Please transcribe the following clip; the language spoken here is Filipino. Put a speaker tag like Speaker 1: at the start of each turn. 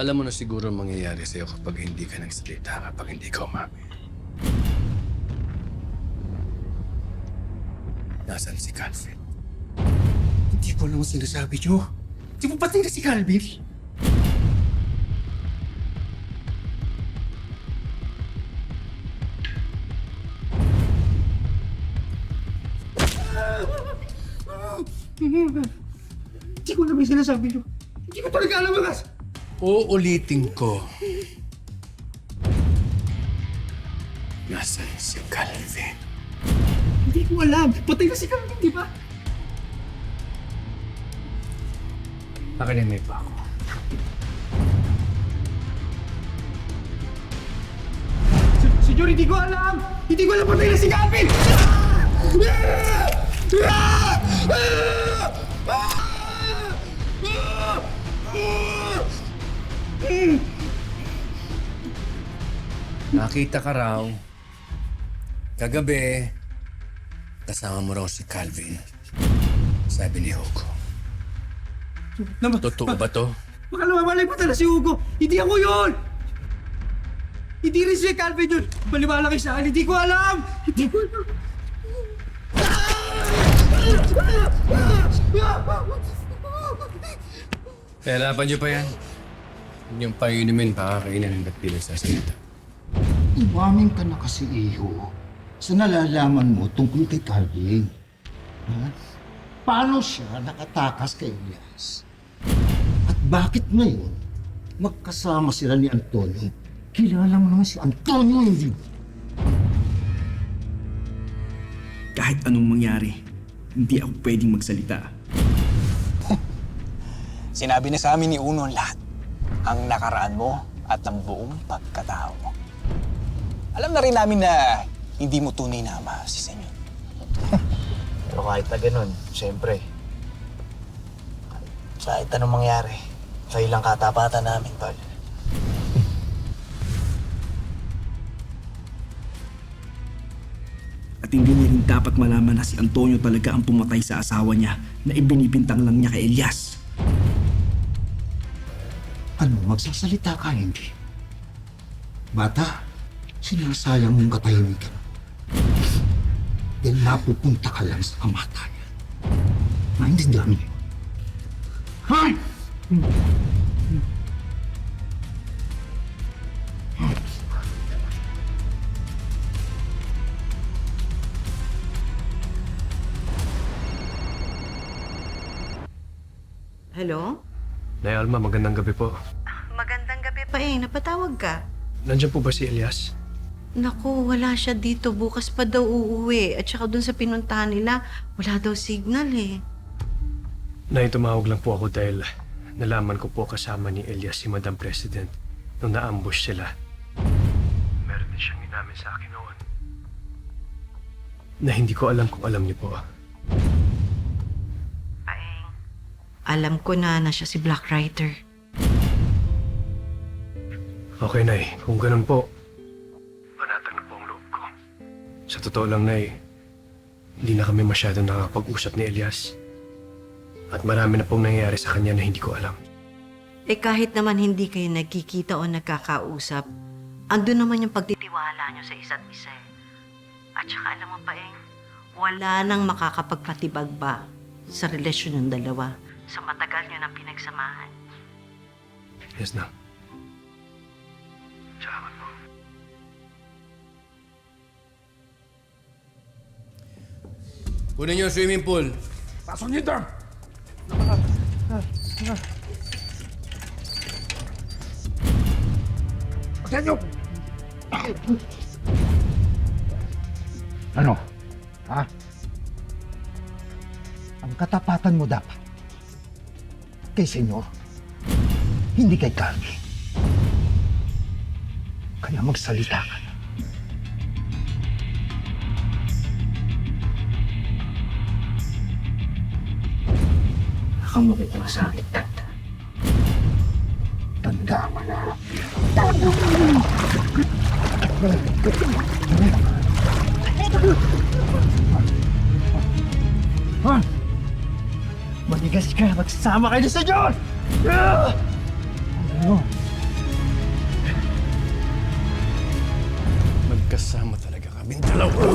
Speaker 1: Alam mo na siguro ang mangyayari sa'yo kapag hindi ka nagsalita, kapag hindi ka umamin. Nasaan si Calvin?
Speaker 2: Hindi ko alam ang sinasabi niyo. Di mo patay na si Calvin? Hindi ko alam ang sinasabi niyo. Hindi ko talaga alam ang
Speaker 1: Uulitin ko. Nasaan si Calvin?
Speaker 2: Hindi ko alam. Patay na si Calvin, di ba?
Speaker 1: Nakinig pa ako.
Speaker 2: Senyor, hindi ko alam! Hindi ko alam patay na si Calvin!
Speaker 1: Nakita ka raw. Kagabi, kasama mo raw si Calvin. Sabi ni Hugo. Totoo ba to?
Speaker 2: Baka namamalay pa talaga si Hugo! Hindi ako yun! Hindi rin si Calvin yun! Baliwala kayo sa akin, hindi ko alam! Hindi ko alam!
Speaker 1: Hirapan niyo pa yan. Huwag niyong painumin, pakakainin hanggat di nagsasalita.
Speaker 3: Umamin ka na kasi, Iho, sa nalalaman mo tungkol kay Calvin. Ha? Paano siya nakatakas kay Elias? At bakit ngayon magkasama sila ni Antonio? Kilala mo naman si Antonio, hindi ba?
Speaker 2: Kahit anong mangyari, hindi ako pwedeng magsalita.
Speaker 4: Sinabi na sa amin ni Uno ang lahat. Ang nakaraan mo at ang buong pagkatao mo. Alam na rin namin na hindi mo tunay na ama si Senyor.
Speaker 5: Pero kahit na ganun, siyempre, kahit anong mangyari, kayo lang katapatan namin, tol.
Speaker 2: At hindi niya rin dapat malaman na si Antonio talaga ang pumatay sa asawa niya na ibinibintang lang niya kay Elias.
Speaker 3: Ano, magsasalita ka, hindi? Bata, sinasayang mong katahimikan. Dahil napupunta ka lang sa kamatayan. Naintindihan mo? Ha?
Speaker 6: Hello?
Speaker 1: Nay Alma, magandang gabi po.
Speaker 6: Magandang gabi pa napatawag ka.
Speaker 1: Nandiyan po ba si Elias?
Speaker 6: Naku, wala siya dito. Bukas pa daw uuwi. At saka dun sa pinuntahan nila, wala daw signal
Speaker 7: Nay, tumawag lang po ako dahil nalaman ko po kasama ni Elias si Madam President nung na-ambush sila. Meron din siyang inamin sa akin noon na hindi ko alam kung alam niyo po.
Speaker 6: Paeng, alam ko na siya si Black Rider.
Speaker 7: Okay, Nay. Kung ganun po, panatag na po ang loob ko. Sa totoo lang, Nay, hindi na kami masyadong nakakapag-usap ni Elias. At marami na pong nangyayari sa kanya na hindi ko alam.
Speaker 6: Kahit naman hindi kayo nagkikita o nagkakausap, andun naman yung pagtitiwala nyo sa isa't isa. At saka alam mo, Paeng, wala nang makakapagpatibag ba sa relasyon ng dalawa sa matagal nyo ng pinagsamahan.
Speaker 7: Yes, na. Salamat po.
Speaker 1: Kunin niyo ang swimming pool.
Speaker 2: Pasok niyo ito! Senyor!
Speaker 3: Ano? Ha? Ang katapatan mo dapat kay Senyor, hindi kay Calvin. Kaya magsalita ka na. Ang makikita sa akin, tanda. Tanda mo na. Ha? Manigas ka! Magsama kayo sa Diyos! Ano?
Speaker 1: Kaming dalawa.